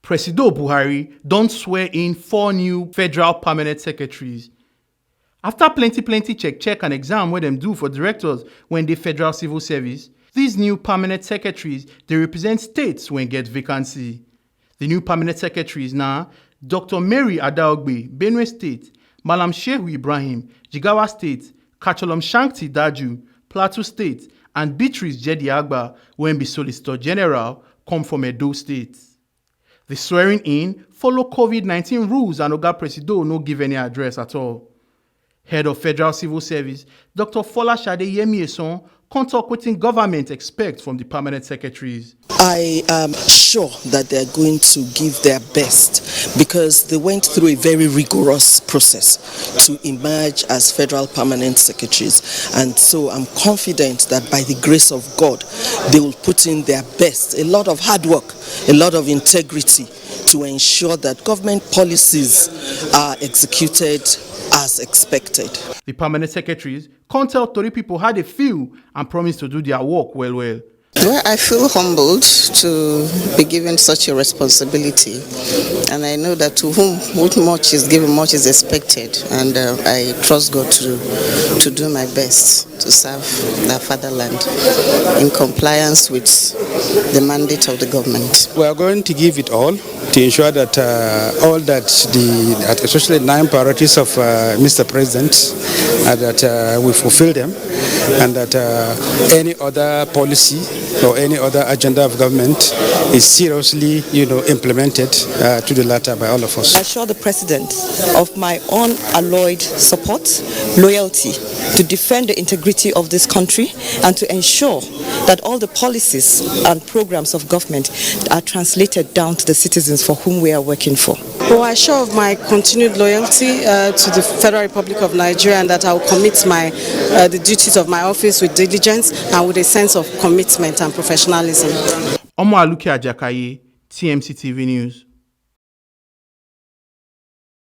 Presido Buhari don't swear in 4 new federal permanent secretaries. After plenty check and exam where them do for directors when they federal civil service, these new permanent secretaries, they represent states when get vacancy. The new permanent secretaries now, Dr. Mary Adaogbe, Benue State, Malam Shehu Ibrahim, Jigawa State, Kacholom Shankti Daju, Plateau State, and Beatrice Jedi Agba, when be Solicitor General, come from Edo State. The swearing in follow COVID-19 rules and Oga Presido no give any address at all. Head of Federal Civil Service, Dr. Folashade Yemieson, can't talk wetin government expect from the permanent secretaries. I am sure that they are going to give their best because they went through a very rigorous process to emerge as federal permanent secretaries. And so I'm confident that by the grace of God, they will put in their best, a lot of hard work, a lot of integrity to ensure that government policies are executed as expected. The permanent secretaries can't tell 30 people how they feel and promise to do their work well. Well, I feel humbled to be given such a responsibility, and I know that to whom much is given, much is expected, and I trust God to do my best to serve the fatherland in compliance with the mandate of the government. We are going to give it all to ensure that all that especially 9 priorities of Mr. President, that we fulfill them, and that any other policy or any other agenda of government is seriously, implemented to the latter by all of us. I assure the President of my unalloyed support, loyalty to defend the integrity of this country and to ensure that all the policies and programs of government are translated down to the citizens for whom we are working for. Well, I assure of my continued loyalty to the Federal Republic of Nigeria, and that I will commit the duties of my office with diligence and with a sense of commitment and professionalism. Omo Aluke Ajakaye, TMC TV News.